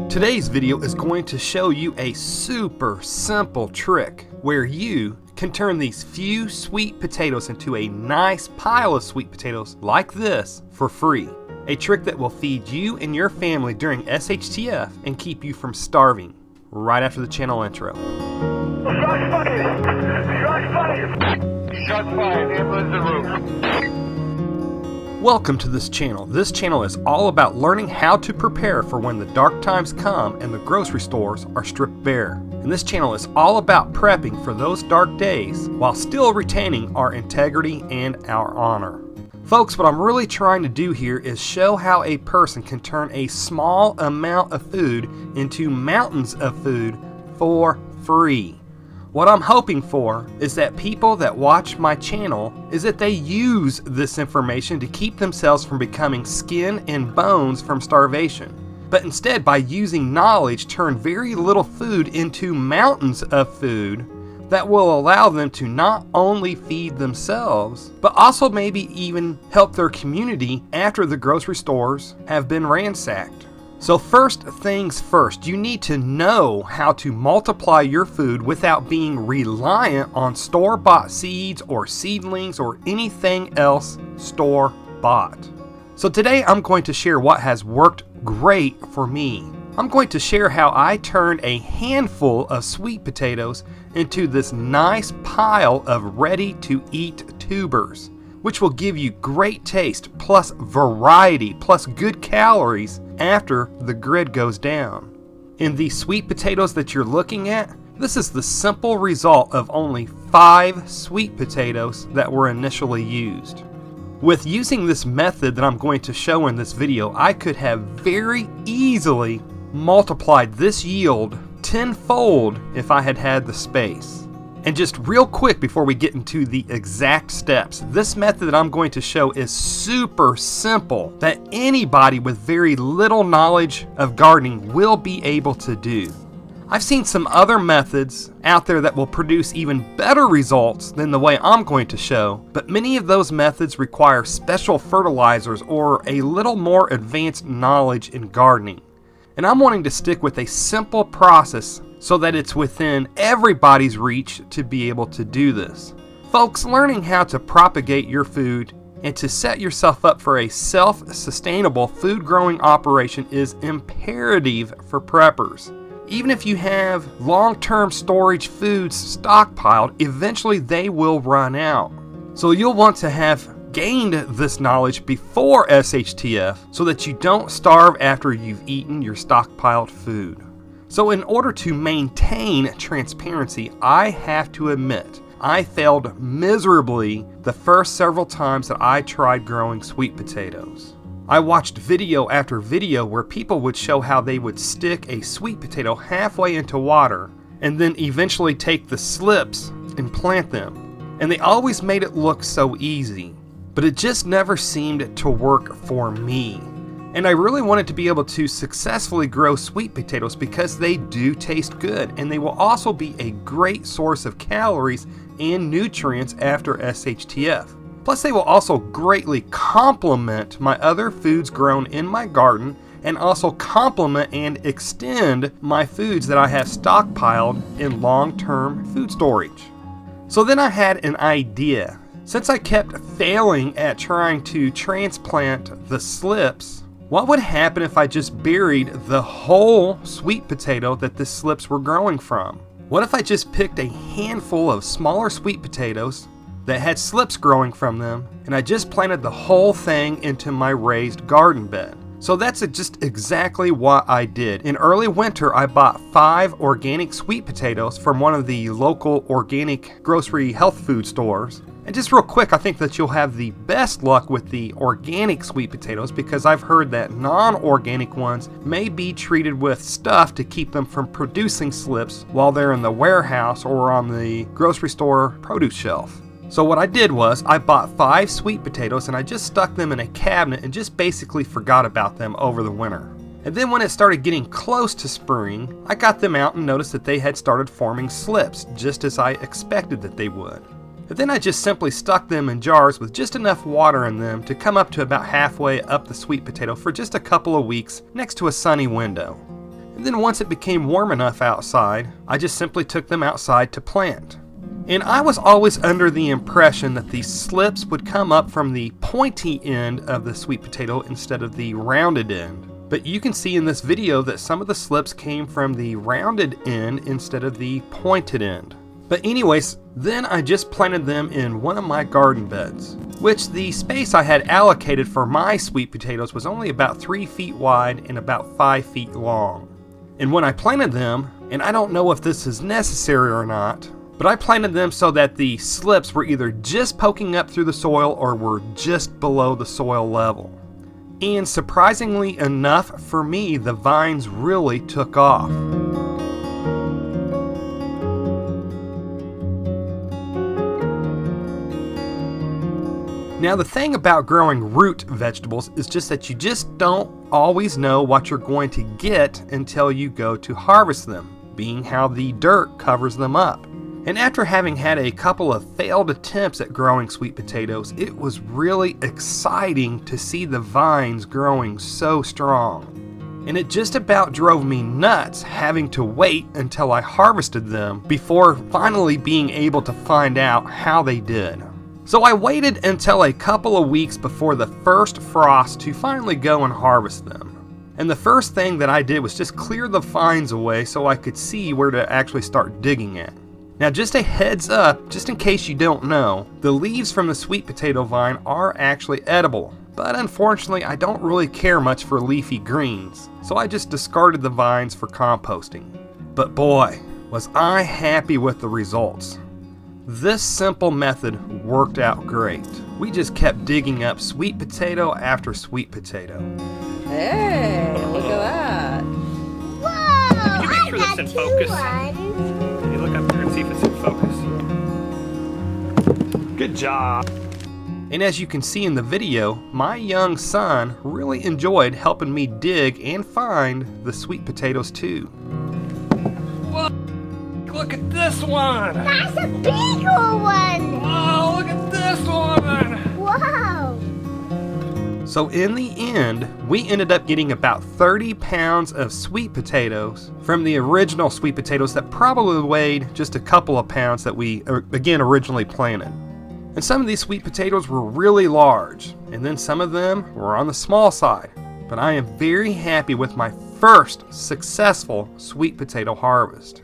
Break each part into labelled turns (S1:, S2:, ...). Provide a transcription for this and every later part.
S1: Today's video is going to show you a super simple trick where you can turn these few sweet potatoes into a nice pile of sweet potatoes like this for free. A trick that will feed you and your family during SHTF and keep you from starving. Right after the channel intro.
S2: Shots fired! Shots fired! Shots fired! Ambulance en route.
S1: Welcome to this channel. This channel is all about learning how to prepare for when the dark times come and the grocery stores are stripped bare. And this channel is all about prepping for those dark days while still retaining our integrity and our honor. Folks, what I'm really trying to do here is show how a person can turn a small amount of food into mountains of food for free. What I'm hoping for is that people that watch my channel is that they use this information to keep themselves from becoming skin and bones from starvation. But instead, by using knowledge, turn very little food into mountains of food that will allow them to not only feed themselves, but also maybe even help their community after the grocery stores have been ransacked. So first things first, you need to know how to multiply your food without being reliant on store-bought seeds or seedlings or anything else store-bought. So today I'm going to share what has worked great for me. I'm going to share how I turned a handful of sweet potatoes into this nice pile of ready-to-eat tubers, which will give you great taste plus variety plus good calories after the grid goes down. In these sweet potatoes that you're looking at, this is the simple result of only 5 sweet potatoes that were initially used. With using this method that I'm going to show in this video, I could have very easily multiplied this yield tenfold if I had had the space. And just real quick before we get into the exact steps, this method that I'm going to show is super simple that anybody with very little knowledge of gardening will be able to do. I've seen some other methods out there that will produce even better results than the way I'm going to show, but many of those methods require special fertilizers or a little more advanced knowledge in gardening. And I'm wanting to stick with a simple process so that it's within everybody's reach to be able to do this. Folks, learning how to propagate your food and to set yourself up for a self-sustainable food growing operation is imperative for preppers. Even if you have long-term storage foods stockpiled, eventually they will run out. So you'll want to have gained this knowledge before SHTF so that you don't starve after you've eaten your stockpiled food. So in order to maintain transparency, I have to admit I failed miserably the first several times that I tried growing sweet potatoes. I watched video after video where people would show how they would stick a sweet potato halfway into water and then eventually take the slips and plant them. And they always made it look so easy, but it just never seemed to work for me. And I really wanted to be able to successfully grow sweet potatoes because they do taste good and they will also be a great source of calories and nutrients after SHTF. Plus they will also greatly complement my other foods grown in my garden and also complement and extend my foods that I have stockpiled in long-term food storage. So then I had an idea. Since I kept failing at trying to transplant the slips, what would happen if I just buried the whole sweet potato that the slips were growing from? What if I just picked a handful of smaller sweet potatoes that had slips growing from them and I just planted the whole thing into my raised garden bed? So that's just exactly what I did. In early winter, I bought 5 organic sweet potatoes from one of the local organic grocery health food stores. And just real quick, I think that you'll have the best luck with the organic sweet potatoes because I've heard that non-organic ones may be treated with stuff to keep them from producing slips while they're in the warehouse or on the grocery store produce shelf. So what I did was I bought 5 sweet potatoes and I just stuck them in a cabinet and just basically forgot about them over the winter. And then when it started getting close to spring, I got them out and noticed that they had started forming slips just as I expected that they would. And then I just simply stuck them in jars with just enough water in them to come up to about halfway up the sweet potato for just a couple of weeks next to a sunny window. And then once it became warm enough outside, I just simply took them outside to plant. And I was always under the impression that these slips would come up from the pointy end of the sweet potato instead of the rounded end. But you can see in this video that some of the slips came from the rounded end instead of the pointed end. But anyways, then I just planted them in one of my garden beds, which the space I had allocated for my sweet potatoes was only about 3 feet wide and about 5 feet long. And when I planted them, and I don't know if this is necessary or not, but I planted them so that the slips were either just poking up through the soil or were just below the soil level. And surprisingly enough for me, the vines really took off. Now the thing about growing root vegetables is just that you just don't always know what you're going to get until you go to harvest them, being how the dirt covers them up. And after having had a couple of failed attempts at growing sweet potatoes, it was really exciting to see the vines growing so strong. And it just about drove me nuts having to wait until I harvested them before finally being able to find out how they did. So I waited until a couple of weeks before the first frost to finally go and harvest them. And the first thing that I did was just clear the vines away so I could see where to actually start digging at. Now just a heads up, just in case you don't know, the leaves from the sweet potato vine are actually edible. But unfortunately I don't really care much for leafy greens, so I just discarded the vines for composting. But boy, was I happy with the results. This simple method worked out great. We just kept digging up sweet potato after sweet potato.
S3: Hey, look at that.
S4: Whoa!
S5: Can you make sure that's in focus? Can you look up there and see if it's in focus? Good job.
S1: And as you can see in the video, my young son really enjoyed helping me dig and find the sweet potatoes too.
S5: Whoa! Look at this one!
S4: That's a bigger one!
S5: Oh, look at this one!
S4: Wow!
S1: So in the end, we ended up getting about 30 pounds of sweet potatoes from the original sweet potatoes that probably weighed just a couple of pounds that we, again, originally planted. And some of these sweet potatoes were really large, and then some of them were on the small side. But I am very happy with my first successful sweet potato harvest.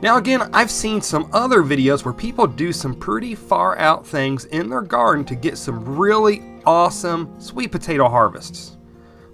S1: Now again, I've seen some other videos where people do some pretty far out things in their garden to get some really awesome sweet potato harvests.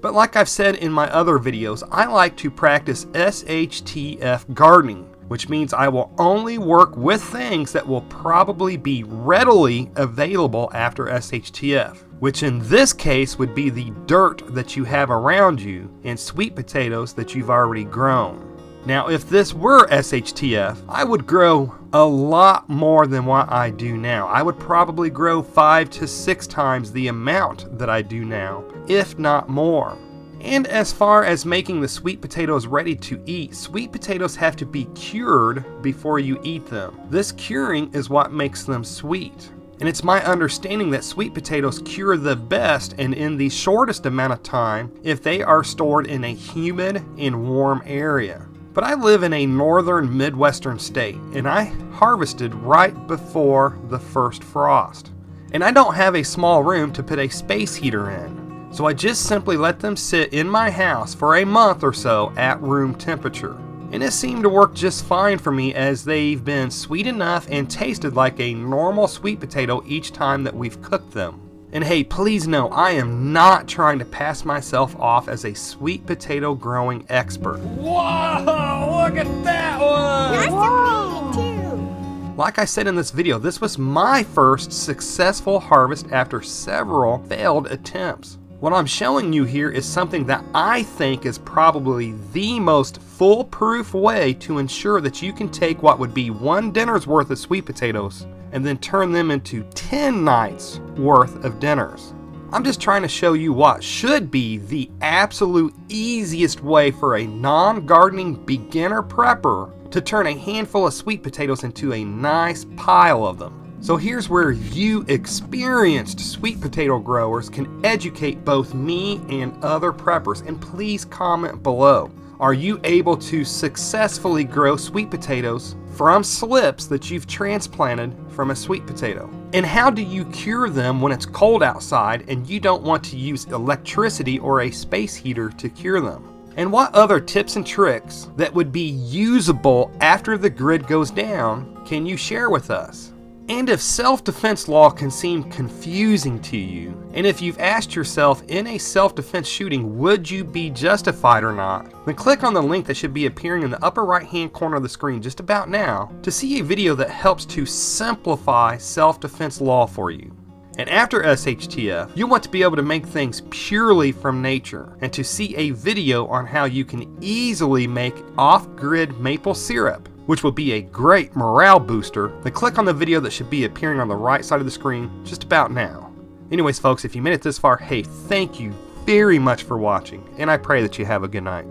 S1: But like I've said in my other videos, I like to practice SHTF gardening, which means I will only work with things that will probably be readily available after SHTF, which in this case would be the dirt that you have around you and sweet potatoes that you've already grown. Now, if this were SHTF, I would grow a lot more than what I do now. I would probably grow 5 to 6 times the amount that I do now, if not more. And as far as making the sweet potatoes ready to eat, sweet potatoes have to be cured before you eat them. This curing is what makes them sweet. And it's my understanding that sweet potatoes cure the best and in the shortest amount of time if they are stored in a humid and warm area. But I live in a northern Midwestern state, and I harvested right before the first frost. And I don't have a small room to put a space heater in, so I just simply let them sit in my house for a month or so at room temperature. And it seemed to work just fine for me, as they've been sweet enough and tasted like a normal sweet potato each time that we've cooked them. And hey, please know, I am not trying to pass myself off as a sweet potato growing expert.
S5: Whoa! Look at that one!
S4: That's a big too!
S1: Like I said in this video, this was my first successful harvest after several failed attempts. What I'm showing you here is something that I think is probably the most foolproof way to ensure that you can take what would be one dinner's worth of sweet potatoes and then turn them into 10 nights worth of dinners. I'm just trying to show you what should be the absolute easiest way for a non-gardening beginner prepper to turn a handful of sweet potatoes into a nice pile of them. So here's where you experienced sweet potato growers can educate both me and other preppers, and please comment below. Are you able to successfully grow sweet potatoes from slips that you've transplanted from a sweet potato? And how do you cure them when it's cold outside and you don't want to use electricity or a space heater to cure them? And what other tips and tricks that would be usable after the grid goes down can you share with us? And if self-defense law can seem confusing to you, and if you've asked yourself in a self-defense shooting, would you be justified or not, then click on the link that should be appearing in the upper right hand corner of the screen just about now to see a video that helps to simplify self-defense law for you. And after SHTF, you want to be able to make things purely from nature and to see a video on how you can easily make off-grid maple syrup, which will be a great morale booster, then click on the video that should be appearing on the right side of the screen just about now. Anyways folks, if you made it this far, hey, thank you very much for watching, and I pray that you have a good night.